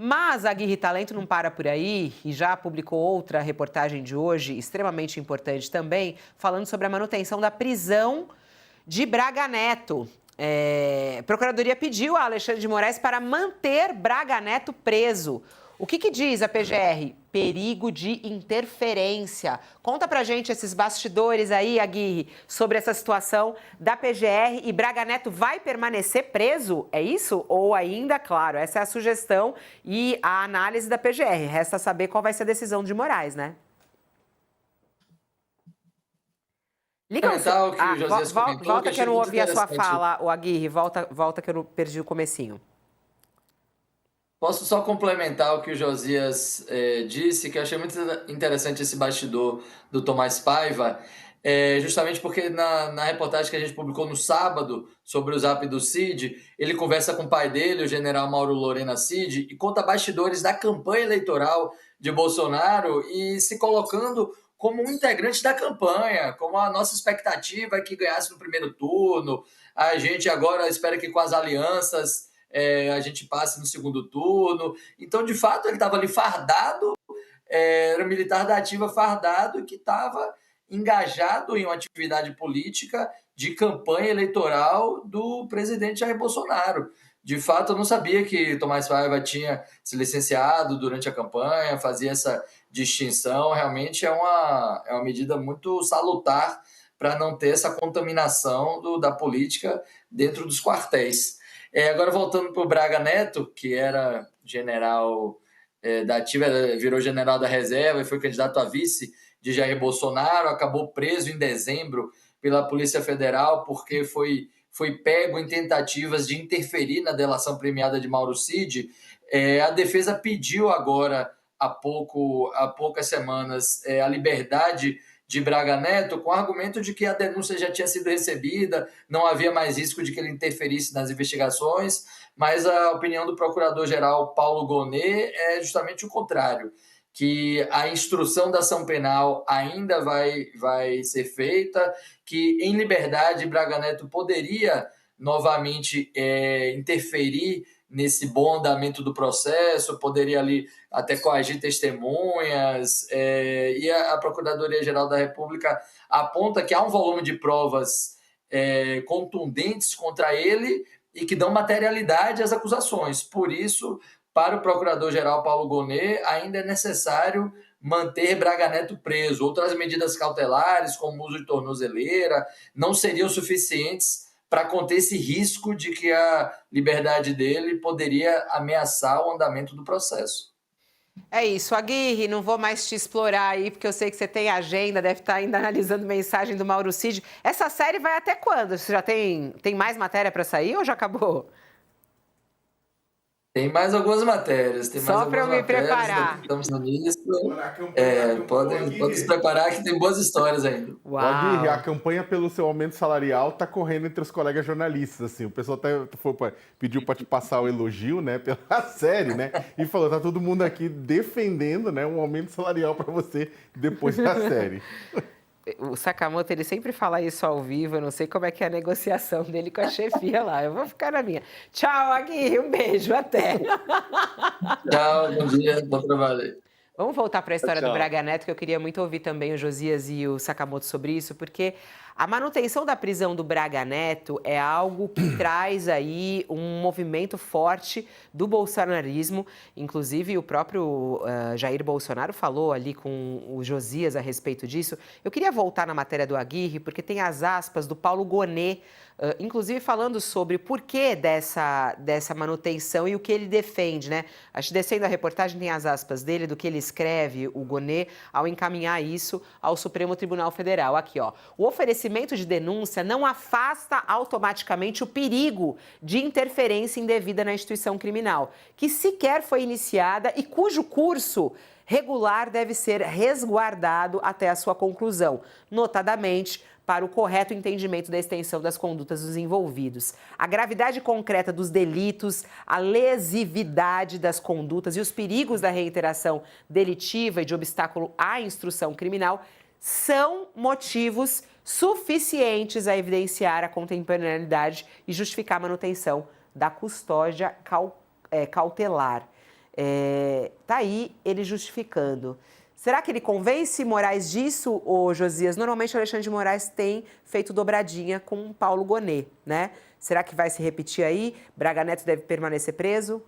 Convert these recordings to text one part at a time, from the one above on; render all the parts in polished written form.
Mas a Aguirre Talento não para por aí e já publicou outra reportagem de hoje, extremamente importante também, falando sobre a manutenção da prisão de Braga Neto. A Procuradoria pediu a Alexandre de Moraes para manter Braga Neto preso. O que diz a PGR? Perigo de interferência. Conta pra gente esses bastidores aí, Aguirre, sobre essa situação da PGR e Braga Neto vai permanecer preso? É isso? Ou ainda, claro, essa é a sugestão e a análise da PGR. Resta saber qual vai ser a decisão de Moraes, né? Liga o seu... Que o Josias comentou, volta que eu não ouvi a sua interessante. fala, o Aguirre. Volta que eu não perdi o comecinho. Posso só complementar o que o Josias disse, que eu achei muito interessante esse bastidor do Tomás Paiva, justamente porque na reportagem que a gente publicou no sábado sobre o Zap do Cid, ele conversa com o pai dele, o general Mauro Lorena Cid, e conta bastidores da campanha eleitoral de Bolsonaro e se colocando como um integrante da campanha, como a nossa expectativa é que ganhasse no primeiro turno, a gente agora espera que com as alianças a gente passe no segundo turno. Então, de fato, ele estava ali fardado, era um militar da ativa fardado que estava engajado em uma atividade política de campanha eleitoral do presidente Jair Bolsonaro. De fato, eu não sabia que Tomás Paiva tinha se licenciado durante a campanha, fazia essa distinção. Realmente é uma medida muito salutar para não ter essa contaminação da política dentro dos quartéis. Agora, voltando para o Braga Neto, que era general da ativa, virou general da reserva e foi candidato a vice de Jair Bolsonaro, acabou preso em dezembro pela Polícia Federal porque foi pego em tentativas de interferir na delação premiada de Mauro Cid. A defesa pediu agora, há poucas semanas, a liberdade de Braga Neto, com o argumento de que a denúncia já tinha sido recebida, não havia mais risco de que ele interferisse nas investigações, mas a opinião do procurador-geral Paulo Gonet é justamente o contrário, que a instrução da ação penal ainda vai ser feita, que em liberdade Braga Neto poderia novamente interferir nesse bom andamento do processo, poderia ali até coagir testemunhas, e a Procuradoria-Geral da República aponta que há um volume de provas contundentes contra ele e que dão materialidade às acusações. Por isso, para o Procurador-Geral Paulo Gonet, ainda é necessário manter Braga Neto preso. Outras medidas cautelares, como o uso de tornozeleira, não seriam suficientes para conter esse risco de que a liberdade dele poderia ameaçar o andamento do processo. É isso, Aguirre, não vou mais te explorar aí, porque eu sei que você tem agenda, deve estar ainda analisando mensagem do Mauro Cid. Essa série vai até quando? Você já tem mais matéria para sair ou já acabou? Tem mais algumas matérias. Só para eu me preparar. Estamos nisso. Pode se preparar que tem boas histórias ainda. Uau. Aguirre, a campanha pelo seu aumento salarial tá correndo entre os colegas jornalistas, assim. O pessoal pediu para te passar o elogio, né, pela série, né? E falou, tá todo mundo aqui defendendo, né, um aumento salarial para você depois da série. O Sakamoto, ele sempre fala isso ao vivo, eu não sei como é que é a negociação dele com a chefia lá, eu vou ficar na minha. Tchau, Aguirre, um beijo, até. Tchau, bom dia, bom trabalho. Vamos voltar para a história do Braga Neto, que eu queria muito ouvir também o Josias e o Sakamoto sobre isso, porque a manutenção da prisão do Braga Neto é algo que traz aí um movimento forte do bolsonarismo. Inclusive, o próprio Jair Bolsonaro falou ali com o Josias a respeito disso. Eu queria voltar na matéria do Aguirre, porque tem as aspas do Paulo Gonet, inclusive falando sobre o porquê dessa manutenção e o que ele defende, né? Acho que descendo a reportagem tem as aspas dele, do que ele escreve, o Gonet, ao encaminhar isso ao Supremo Tribunal Federal. Aqui, ó. O oferecimento de denúncia não afasta automaticamente o perigo de interferência indevida na instituição criminal, que sequer foi iniciada e cujo curso regular deve ser resguardado até a sua conclusão, notadamente para o correto entendimento da extensão das condutas dos envolvidos. A gravidade concreta dos delitos, a lesividade das condutas e os perigos da reiteração delitiva e de obstáculo à instrução criminal são motivos suficientes a evidenciar a contemporaneidade e justificar a manutenção da custódia cautelar. Tá aí ele justificando. Será que ele convence Moraes disso, ô Josias? Normalmente o Alexandre de Moraes tem feito dobradinha com Paulo Gonet, né? Será que vai se repetir aí? Braga Neto deve permanecer preso?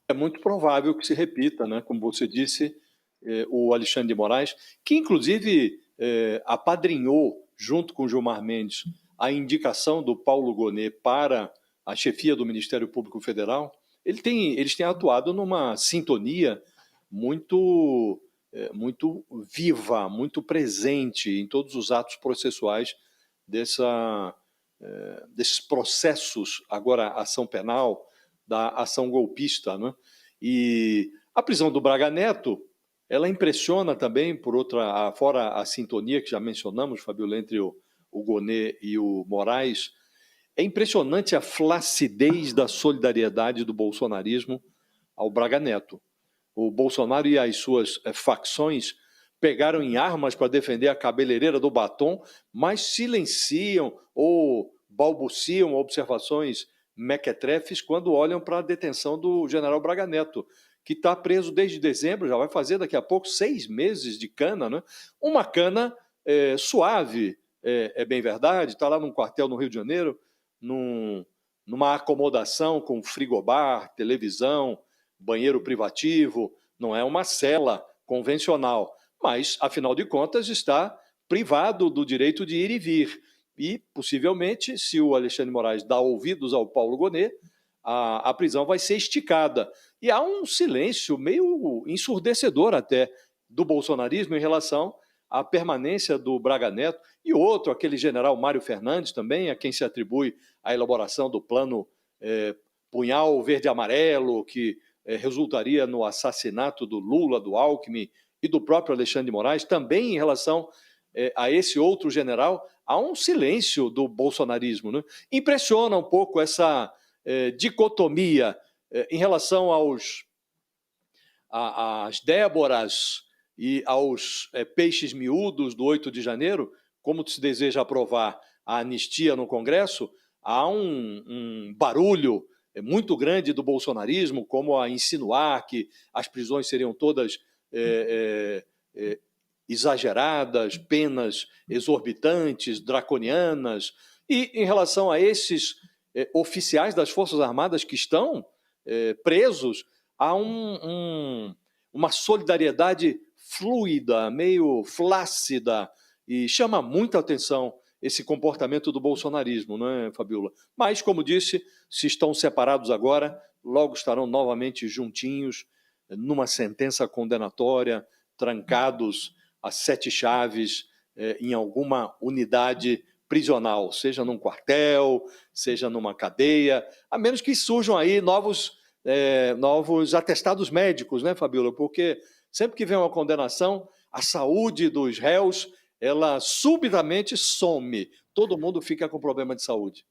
É muito provável que se repita, né? Como você disse, o Alexandre de Moraes, que inclusive apadrinhou, junto com Gilmar Mendes, a indicação do Paulo Gonet para a chefia do Ministério Público Federal. Eles têm atuado numa sintonia muito viva, muito presente em todos os atos processuais desses processos, agora ação penal, da ação golpista, né? E a prisão do Braga Neto, ela impressiona também, fora a sintonia que já mencionamos, Fabiola, entre o Gonet e o Moraes. É impressionante a flacidez da solidariedade do bolsonarismo ao Braga Neto. O Bolsonaro e as suas facções pegaram em armas para defender a cabeleireira do batom, mas silenciam ou balbuciam observações mequetrefes quando olham para a detenção do general Braga Neto, que está preso desde dezembro, já vai fazer daqui a pouco 6 meses de cana, né? Uma cana suave, é bem verdade, está lá num quartel no Rio de Janeiro, numa acomodação com frigobar, televisão, banheiro privativo, não é uma cela convencional, mas, afinal de contas, está privado do direito de ir e vir. E, possivelmente, se o Alexandre de Moraes dá ouvidos ao Paulo Gonet, a prisão vai ser esticada. E há um silêncio meio ensurdecedor até do bolsonarismo em relação à permanência do Braga Neto. E outro, aquele general Mário Fernandes também, a quem se atribui a elaboração do plano Punhal Verde-Amarelo, que resultaria no assassinato do Lula, do Alckmin e do próprio Alexandre de Moraes, também em relação a esse outro general, há um silêncio do bolsonarismo, né? Impressiona um pouco essa dicotomia em relação às Déboras e aos peixes miúdos do 8 de janeiro, como se deseja aprovar a anistia no Congresso, há um barulho muito grande do bolsonarismo, como a insinuar que as prisões seriam todas exageradas, penas exorbitantes, draconianas. E em relação a esses oficiais das Forças Armadas que estão presos, há uma solidariedade fluida, meio flácida, e chama muita atenção esse comportamento do bolsonarismo, não é, Fabiola? Mas, como disse, se estão separados agora, logo estarão novamente juntinhos, numa sentença condenatória, trancados a 7 chaves em alguma unidade prisional, seja num quartel, seja numa cadeia, a menos que surjam aí novos atestados médicos, né, Fabiola? Porque sempre que vem uma condenação, a saúde dos réus, ela subitamente some. Todo mundo fica com problema de saúde.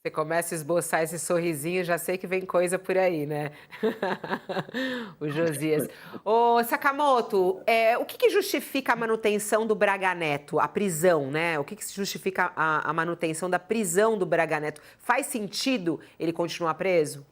Você começa a esboçar esse sorrisinho, já sei que vem coisa por aí, né? O Josias. Ô, Sakamoto, o que justifica a manutenção do Braga Neto, a prisão, né? O que justifica a manutenção da prisão do Braga Neto? Faz sentido ele continuar preso?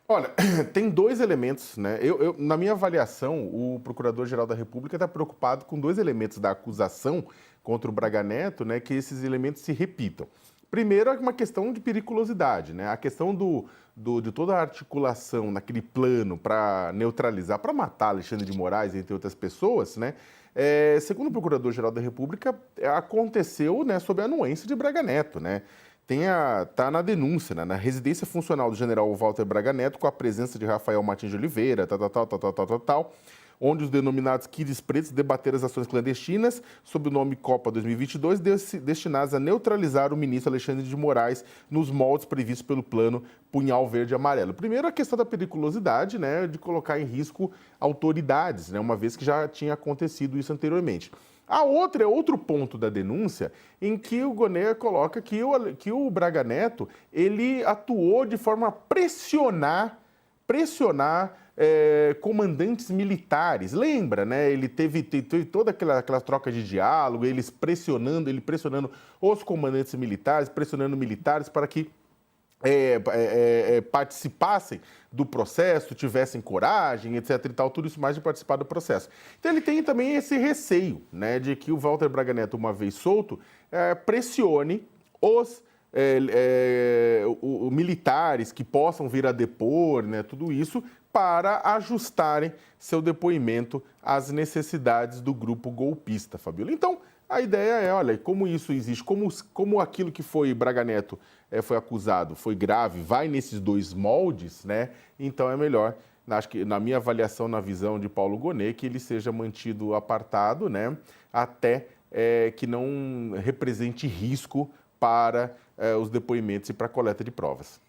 Olha, tem 2 elementos, né? Na minha avaliação, o Procurador-Geral da República está preocupado com 2 elementos da acusação contra o Braga Neto, né? Que esses elementos se repitam. Primeiro, é uma questão de periculosidade, né? A questão de toda a articulação naquele plano para neutralizar, para matar Alexandre de Moraes, entre outras pessoas, né? Segundo o Procurador-Geral da República, aconteceu, né, sob a anuência de Braga Neto, né? Tá na denúncia, né? Na residência funcional do general Walter Braga Neto, com a presença de Rafael Martins de Oliveira, tal, onde os denominados quides pretos debateram as ações clandestinas sob o nome Copa 2022, destinadas a neutralizar o ministro Alexandre de Moraes nos moldes previstos pelo plano Punhal Verde e Amarelo. Primeiro, a questão da periculosidade, né, de colocar em risco autoridades, né, uma vez que já tinha acontecido isso anteriormente. A outra é outro ponto da denúncia, em que o Gonet coloca que o Braga Neto ele atuou de forma a pressionar comandantes militares. Lembra, né? Ele teve toda aquela troca de diálogo, ele pressionando os comandantes militares, pressionando militares para que participassem do processo, tivessem coragem, etc. e tal, tudo isso mais de participar do processo. Então ele tem também esse receio, né, de que o Walter Braga Neto, uma vez solto, pressione os militares que possam vir a depor, né, tudo isso, para ajustarem seu depoimento às necessidades do grupo golpista, Fabíola. Então, a ideia é, olha, como isso existe, como aquilo que foi Braga Neto foi acusado, foi grave, vai nesses dois moldes, né? Então é melhor, acho que na minha avaliação, na visão de Paulo Gonet, que ele seja mantido apartado, né? Até que não represente risco para os depoimentos e para a coleta de provas.